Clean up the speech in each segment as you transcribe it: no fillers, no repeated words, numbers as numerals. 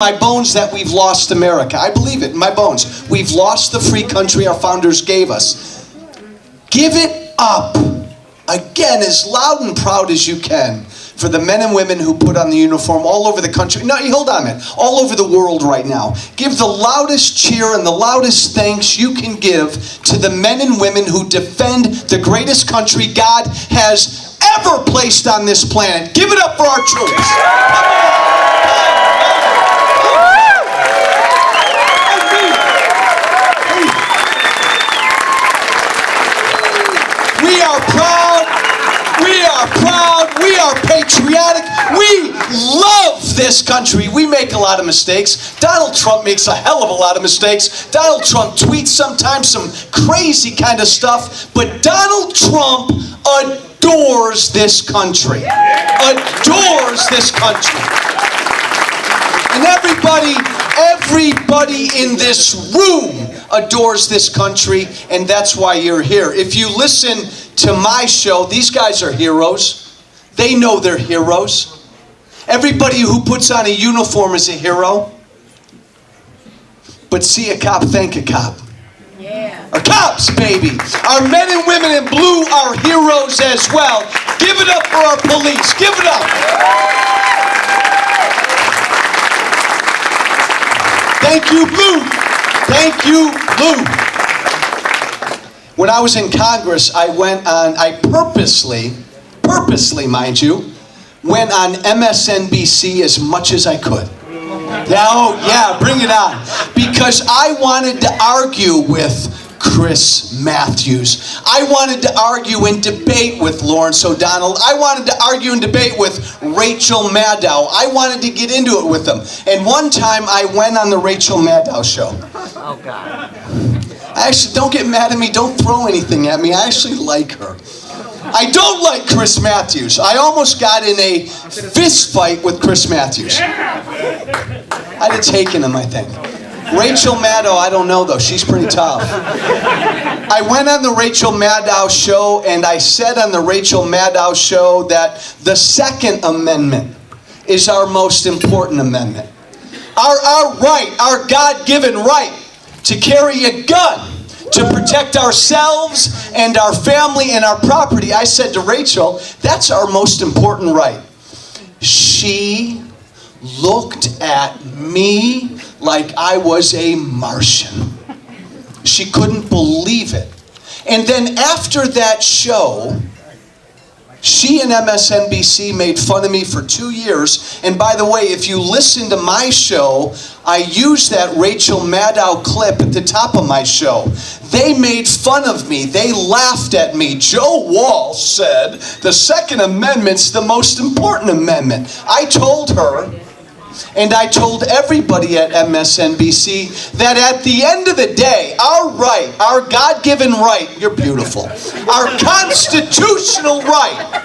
My bones that we've lost America. I believe it in my bones. We've lost the free country our founders gave us. Give it up again as loud and proud as you can for the men and women who put on the uniform all over the country. No, hold on a minute. All over the world right now. Give the loudest cheer and the loudest thanks you can give to the men and women who defend the greatest country God has ever placed on this planet. Give it up for our troops. We are proud, we are patriotic, we love this country. We make a lot of mistakes. Donald Trump makes a hell of a lot of mistakes. Donald Trump tweets sometimes some crazy kind of stuff, but Donald Trump adores this country. Adores this country. And everybody in this room adores this country, and that's why you're here. If you listen to my show, these guys are heroes. They know they're heroes. Everybody who puts on a uniform is a hero. But see a cop, thank a cop. Yeah. Our cops, baby. Our men and women in blue are heroes as well. Give it up for our police. Give it up. Thank you, Blue. Thank you, Blue. When I was in Congress, I purposely, mind you, went on MSNBC as much as I could. Yeah, bring it on. Because I wanted to argue with Chris Matthews. I wanted to argue and debate with Lawrence O'Donnell. I wanted to argue and debate with Rachel Maddow. I wanted to get into it with them. And one time I went on the Rachel Maddow show. Oh, God. Actually, don't get mad at me. Don't throw anything at me. I actually like her. I don't like Chris Matthews. I almost got in a fist fight with Chris Matthews. I'd have taken him, I think. Rachel Maddow, I don't know though. She's pretty tough. I went on the Rachel Maddow show, and I said on the Rachel Maddow show that the Second Amendment is our most important amendment. Our right, our God-given right to carry a gun to protect ourselves and our family and our property. I said to Rachel, that's our most important right. She looked at me like I was a Martian. She couldn't believe it. And then after that show, she and MSNBC made fun of me for 2 years. And by the way, if you listen to my show, I use that Rachel Maddow clip at the top of my show. They made fun of me. They laughed at me. Joe Walsh said the Second Amendment's the most important amendment. I told her, and I told everybody at MSNBC, that at the end of the day, our right, our God-given right, you're beautiful, our constitutional right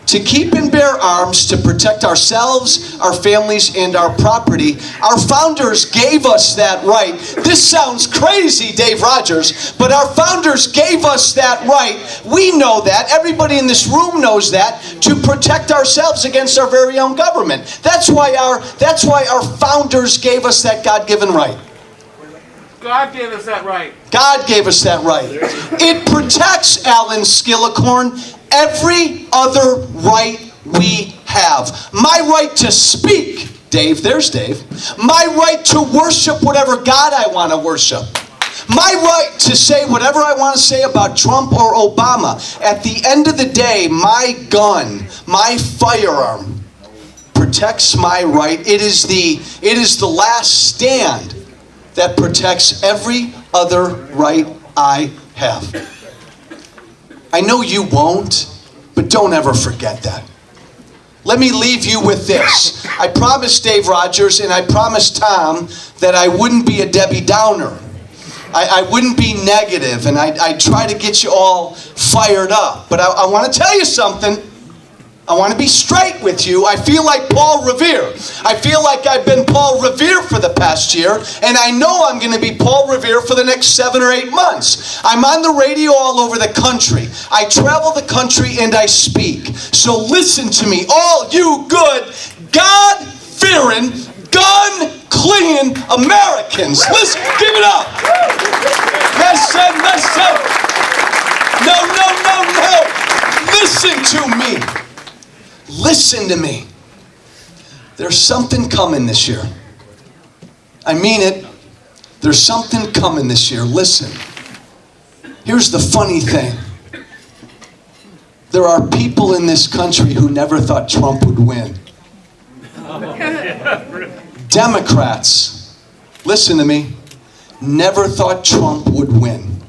to keep and bear arms to protect ourselves, our families, and our property. Our founders gave us that right. This sounds crazy, Dave Rogers, but our founders gave us that right. We know that. Everybody in this room knows that, to protect ourselves against our very own government. That's why our founders gave us that God-given right. God gave us that right. God gave us that right. It protects, Alan Skillicorn, every other right we have. My right to speak, Dave, there's Dave. My right to worship whatever God I want to worship. My right to say whatever I want to say about Trump or Obama. At the end of the day, my gun, my firearm, protects my right. It is the last stand that protects every other right I have. I know you won't, but don't ever forget that. Let me leave you with this. I promised Dave Rogers and I promised Tom that I wouldn't be a Debbie Downer. I wouldn't be negative, and I'd try to get you all fired up. But I want to tell you something. I want to be straight with you. I feel like Paul Revere. I feel like I've been Paul Revere for the past year, and I know I'm going to be Paul Revere for the next 7 or 8 months. I'm on the radio all over the country. I travel the country and I speak. So listen to me, all you good, God God-fearing, gun-clinging Americans. Listen, give it up. Listen. No. Listen to me. Listen to me. There's something coming this year. I mean it. There's something coming this year. Listen. Here's the funny thing. There are people in this country who never thought Trump would win. Democrats, listen to me, never thought Trump would win.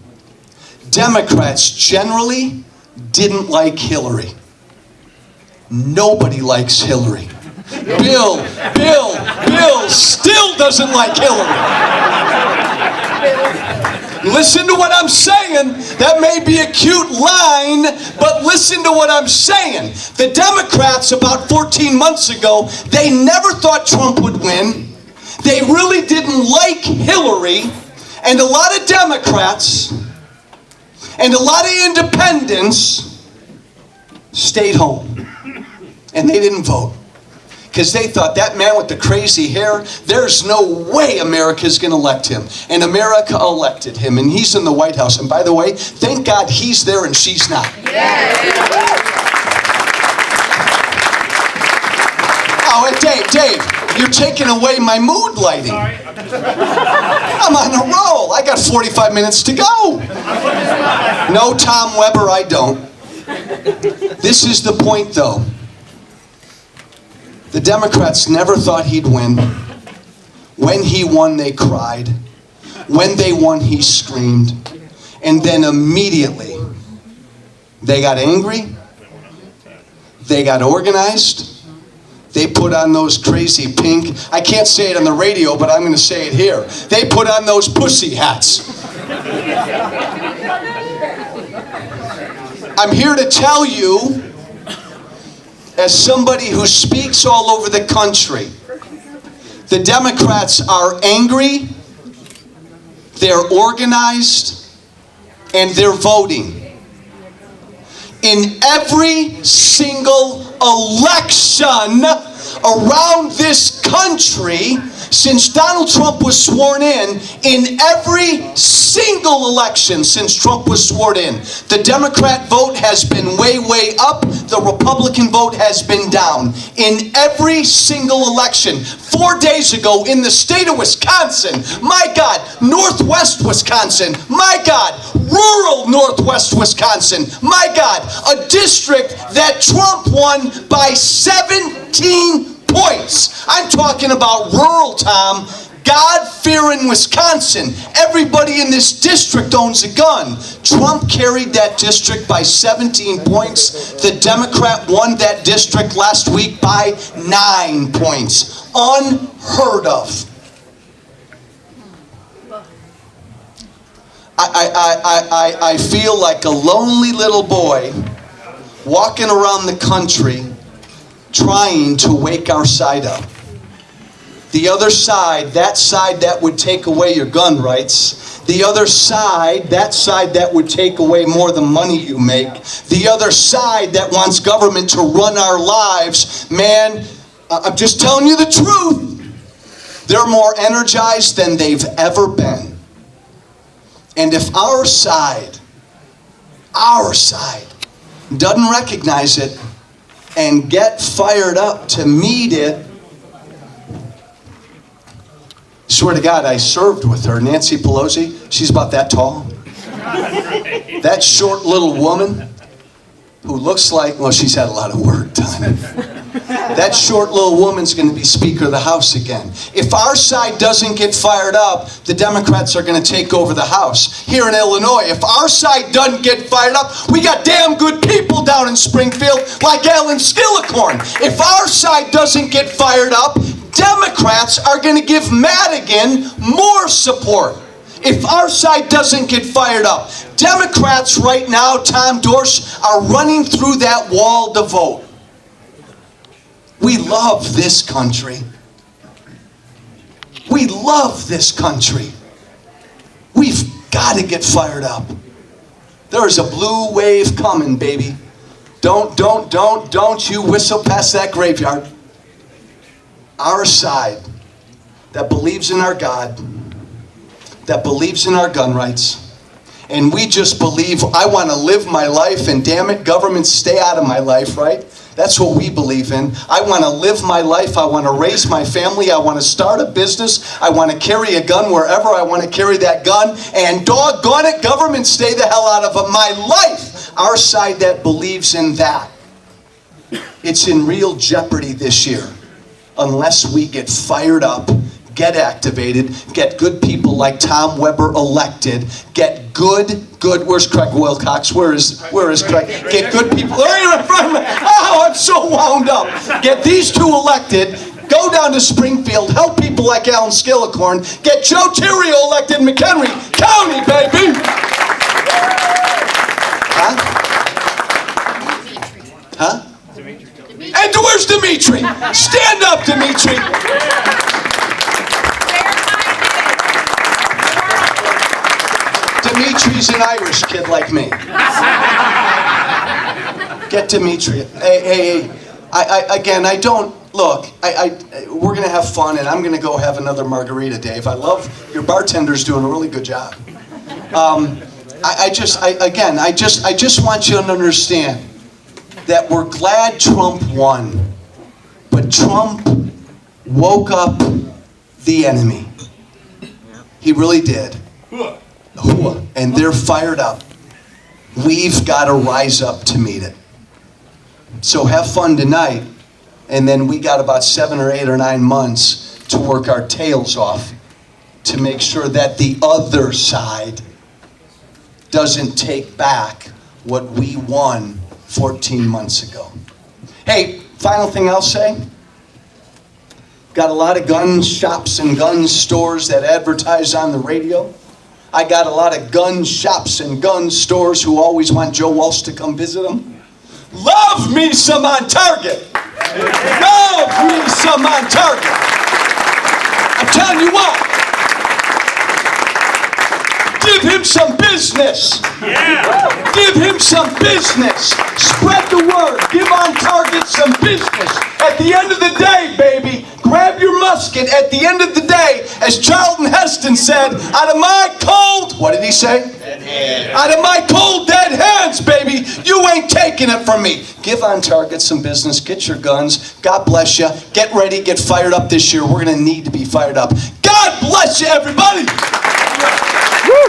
Democrats generally didn't like Hillary. Nobody likes Hillary. Bill still doesn't like Hillary. Listen to what I'm saying. That may be a cute line, but listen to what I'm saying. The Democrats, about 14 months ago, they never thought Trump would win. They really didn't like Hillary. And a lot of Democrats and a lot of independents stayed home. And they didn't vote. Because they thought, that man with the crazy hair, there's no way America's going to elect him. And America elected him, and he's in the White House. And by the way, thank God he's there and she's not. Yeah. Oh, and Dave, you're taking away my mood lighting. I'm on a roll. I got 45 minutes to go. No, Tom Weber, I don't. This is the point, though. The Democrats never thought he'd win. When he won, they cried. When they won, he screamed. And then immediately, they got angry. They got organized. They put on those crazy pink, I can't say it on the radio, but I'm going to say it here. They put on those pussy hats. I'm here to tell you, as somebody who speaks all over the country, the Democrats are angry, they're organized, and they're voting. In every single election around this country, since Donald Trump was sworn in every single election since Trump was sworn in, the Democrat vote has been way, way up. The Republican vote has been down. In every single election. 4 days ago in the state of Wisconsin, my God, Northwest Wisconsin, my God, rural Northwest Wisconsin, my God, a district that Trump won by 17 points. I'm talking about rural, Tom. God-fearing Wisconsin. Everybody in this district owns a gun. Trump carried that district by 17 points. The Democrat won that district last week by 9 points. Unheard of. I feel like a lonely little boy walking around the country trying to wake our side up. The other side, that would take away your gun rights. The other side, that would take away more of the money you make. The other side that wants government to run our lives, man, I'm just telling you the truth. They're more energized than they've ever been. And if our side doesn't recognize it and get fired up to meet it, swear to God, I served with her. Nancy Pelosi, she's about that tall. That short little woman who looks like, well, she's had a lot of work done. That short little woman's going to be Speaker of the House again. If our side doesn't get fired up, the Democrats are going to take over the House. Here in Illinois, if our side doesn't get fired up, we got damn good people down in Springfield like Alan Skillicorn. If our side doesn't get fired up, Democrats are going to give Madigan more support. If our side doesn't get fired up, Democrats right now, Tom Dorsch, are running through that wall to vote. We love this country. We love this country. We've got to get fired up. There's a blue wave coming, baby. Don't you whistle past that graveyard. our side that believes in our God, that believes in our gun rights, and we just believe, I want to live my life, and damn it, government, stay out of my life, right? That's what we believe in. I want to live my life. I want to raise my family. I want to start a business. I want to carry a gun wherever I want to carry that gun. And doggone it, government, stay the hell out of my life. Our side that believes in that, it's in real jeopardy this year unless we get fired up, get activated, get good people like Tom Weber elected, get good, where's Craig Wilcox? Where is Craig? Get good people, right in front of me. Oh, I'm so wound up. Get these two elected, go down to Springfield, help people like Alan Skillicorn, get Joe Terrio elected in McHenry County, baby. Huh? And where's Dimitri? Stand up, Dimitri. Dimitri's an Irish kid like me. Get Dimitri. Hey, I don't, look, we're going to have fun, and I'm going to go have another margarita, Dave. I love, your bartender's doing a really good job. I just want you to understand that we're glad Trump won, but Trump woke up the enemy. He really did. And they're fired up. We've got to rise up to meet it. So have fun tonight, and then we got about 7 or 8 or 9 months to work our tails off to make sure that the other side doesn't take back what we won 14 months ago. Hey, final thing I'll say. Got a lot of gun shops and gun stores that advertise on the radio. I got a lot of gun shops and gun stores who always want Joe Walsh to come visit them. Love me some on Target. Love me some on Target. I'm telling you what. Give him some business. Yeah. Give him some business. Spread the word. Give on Target some business. At the end of the day, baby, grab your musket. At the end of the day, as Charlton Heston said, out of my cold, what did he say? Dead hands. Out of my cold dead hands, baby, you ain't taking it from me. Give on Target some business. Get your guns. God bless you. Get ready. Get fired up this year. We're going to need to be fired up. God bless you, everybody. Woo!